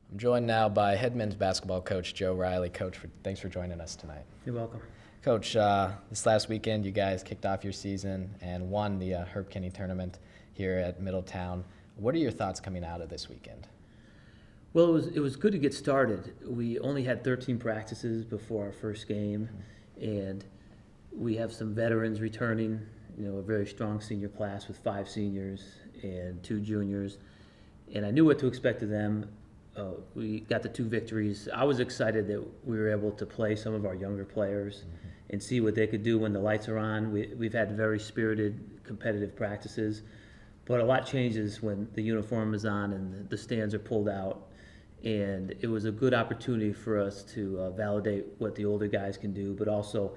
I'm joined now by head men's basketball coach Joe Reilly. Coach, thanks for joining us tonight. You're welcome. Coach, this last weekend you guys kicked off your season and won the Herb Kinney tournament here at Middletown. What are your thoughts coming out of this weekend? Well, it was good to get started. We only had 13 practices before our first game, and we have some veterans returning. A very strong senior class with 5 seniors and 2 juniors, and I knew what to expect of them. We got the 2 victories. I was excited that we were able to play some of our younger players and see what they could do when the lights are on. We've had very spirited, competitive practices, but a lot changes when the uniform is on and the stands are pulled out. And it was a good opportunity for us to validate what the older guys can do, but also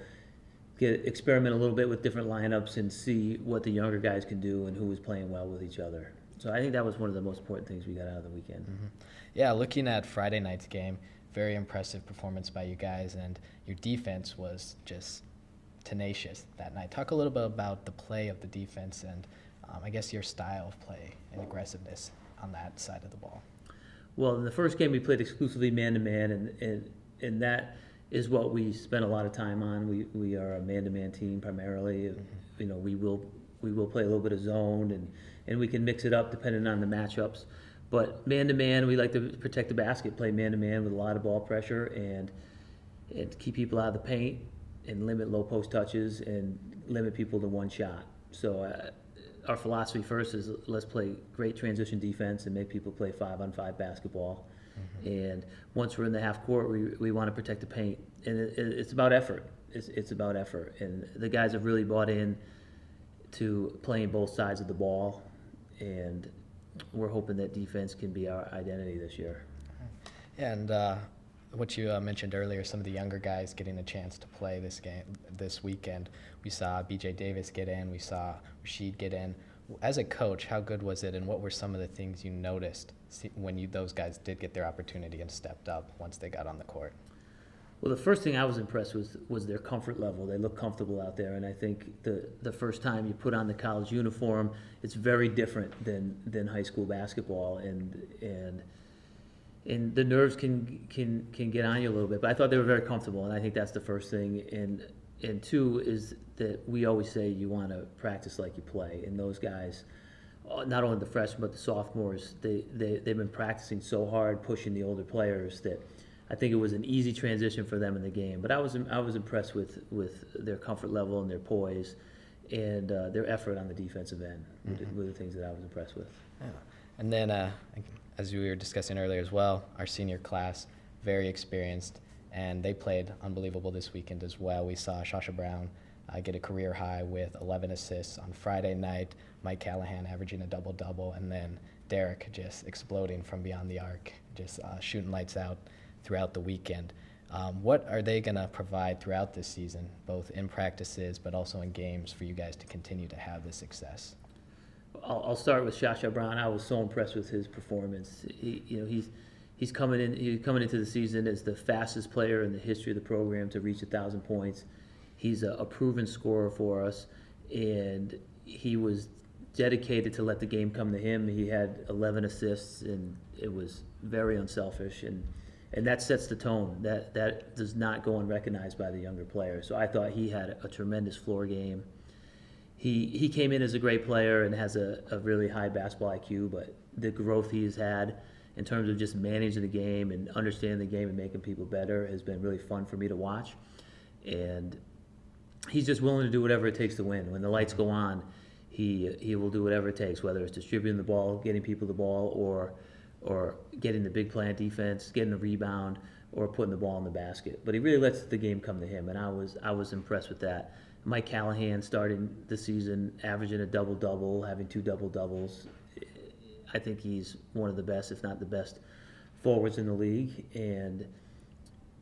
experiment a little bit with different lineups and see what the younger guys can do and who was playing well with each other. So I think that was one of the most important things we got out of the weekend. Yeah, looking at Friday night's game, very impressive performance by you guys, and your defense was just tenacious that night. Talk a little bit about the play of the defense and I guess your style of play and aggressiveness on that side of the ball. Well, in the first game we played exclusively man-to-man, and that is what we spent a lot of time on. We are a man-to-man team primarily. We will play a little bit of zone, and we can mix it up depending on the matchups. But man-to-man, we like to protect the basket, play man-to-man with a lot of ball pressure, and keep people out of the paint, and limit low post touches, and limit people to one shot. So our philosophy first is let's play great transition defense and make people play 5-on-5 basketball. And once we're in the half court, we want to protect the paint. And it's about effort. It's about effort. And the guys have really bought in to playing both sides of the ball. And we're hoping that defense can be our identity this year. And what you mentioned earlier, some of the younger guys getting a chance to play this weekend. We saw B.J. Davis get in. We saw Rashid get in. As a coach, how good was it, and what were some of the things you noticed when those guys did get their opportunity and stepped up once they got on the court? Well, the first thing I was impressed with was their comfort level. They look comfortable out there, and I think the first time you put on the college uniform, it's very different than high school basketball, and the nerves can get on you a little bit. But I thought they were very comfortable, and I think that's the first thing. And 2 is that we always say you want to practice like you play, and those guys, not only the freshmen but the sophomores, they've been practicing so hard, pushing the older players, that I think it was an easy transition for them in the game. But I was impressed with their comfort level and their poise and their effort on the defensive end. Were the things that I was impressed with. Yeah. And then, as we were discussing earlier as well, our senior class, very experienced, and they played unbelievable this weekend as well. We saw Shasha Brown get a career high with 11 assists on Friday night, Mike Callahan averaging a double-double, and then Derek just exploding from beyond the arc, just shooting lights out throughout the weekend. What are they going to provide throughout this season, both in practices but also in games, for you guys to continue to have this success? I'll start with Shasha Brown. I was so impressed with his performance. He's coming into the season as the fastest player in the history of the program to reach 1,000 points. He's a proven scorer for us, and he was dedicated to let the game come to him. He had 11 assists, and it was very unselfish, and that sets the tone. That does not go unrecognized by the younger players. So I thought he had a tremendous floor game. He came in as a great player and has a really high basketball IQ, but the growth he's had in terms of just managing the game and understanding the game and making people better has been really fun for me to watch. And he's just willing to do whatever it takes to win. When the lights go on, he will do whatever it takes, whether it's distributing the ball, getting people the ball, or getting the big play on defense, getting a rebound, or putting the ball in the basket. But he really lets the game come to him, and I was impressed with that. Mike Callahan starting the season averaging a double-double, having 2 double-doubles. I think he's one of the best, if not the best, forwards in the league, and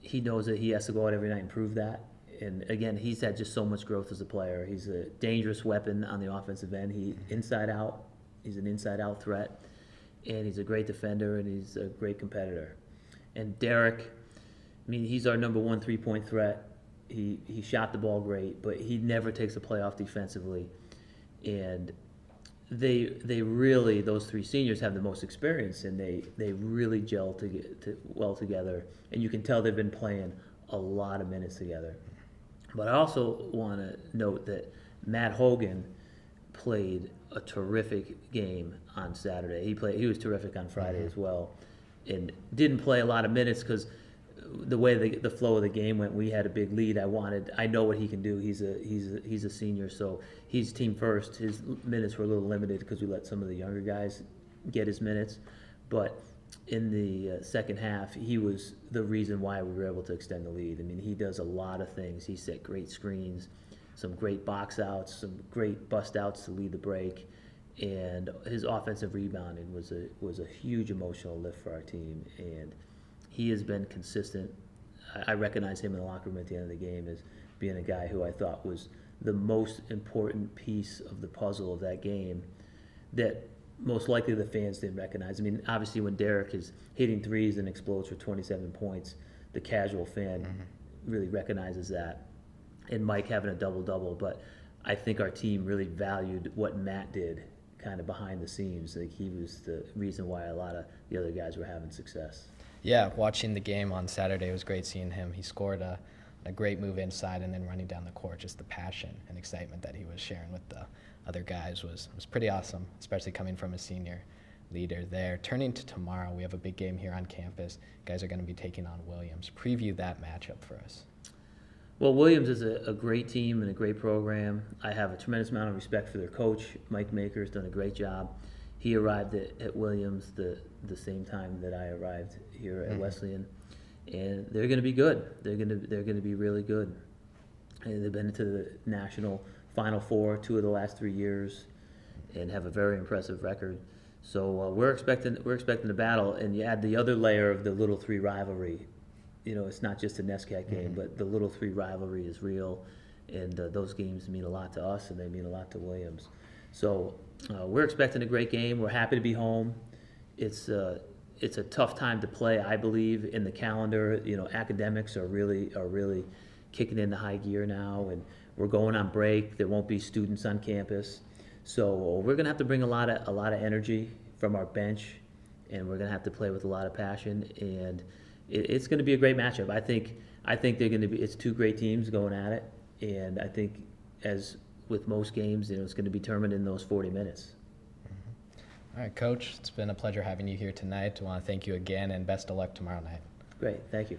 he knows that he has to go out every night and prove that. And again, he's had just so much growth as a player. He's a dangerous weapon on the offensive end. He's an inside-out threat, and he's a great defender, and he's a great competitor. And Derek, he's our number 1 3-point threat. He shot the ball great, but he never takes a play off defensively. And they really, those three seniors have the most experience, and they really gel well together, and you can tell they've been playing a lot of minutes together. But I also want to note that Matt Hogan played a terrific game on Saturday. He was terrific on Friday as well, and didn't play a lot of minutes because the way the flow of the game went, we had a big lead. I know what he can do. He's a senior, so he's team first. His minutes were a little limited because we let some of the younger guys get his minutes, but in the second half, he was the reason why we were able to extend the lead. I mean, he does a lot of things. He set great screens, some great box outs, some great bust outs to lead the break, and his offensive rebounding was a huge emotional lift for our team, and he has been consistent. I recognize him in the locker room at the end of the game as being a guy who I thought was the most important piece of the puzzle of that game that most likely the fans didn't recognize. I mean, obviously when Derek is hitting threes and explodes for 27 points, the casual fan really recognizes that. And Mike having a double-double, but I think our team really valued what Matt did kind of behind the scenes. Like, he was the reason why a lot of the other guys were having success. Yeah, watching the game on Saturday, it was great seeing him. He scored a great move inside and then running down the court. Just the passion and excitement that he was sharing with the other guys was pretty awesome, especially coming from a senior leader there. Turning to tomorrow, we have a big game here on campus. You guys are going to be taking on Williams. Preview that matchup for us. Well, Williams is a great team and a great program. I have a tremendous amount of respect for their coach. Mike Maker has done a great job. He arrived at Williams the same time that I arrived here at Wesleyan, and they're going to be good. They're going to be really good. And they've been to the national Final Four 2 of the last 3 years, and have a very impressive record. So we're expecting a battle, and you add the other layer of the Little Three rivalry. You know, it's not just a NESCAC game, but the Little Three rivalry is real, and those games mean a lot to us, and they mean a lot to Williams. So we're expecting a great game. We're happy to be home. It's a tough time to play, I believe, in the calendar. You know, academics are really kicking into high gear now, and we're going on break. There won't be students on campus, so we're gonna have to bring a lot of energy from our bench, and we're gonna have to play with a lot of passion. And it's going to be a great matchup. I think they're going to be. It's two great teams going at it, and I think, as with most games, it's going to be determined in those 40 minutes. All right, Coach, it's been a pleasure having you here tonight. I want to thank you again, and best of luck tomorrow night. Great, thank you.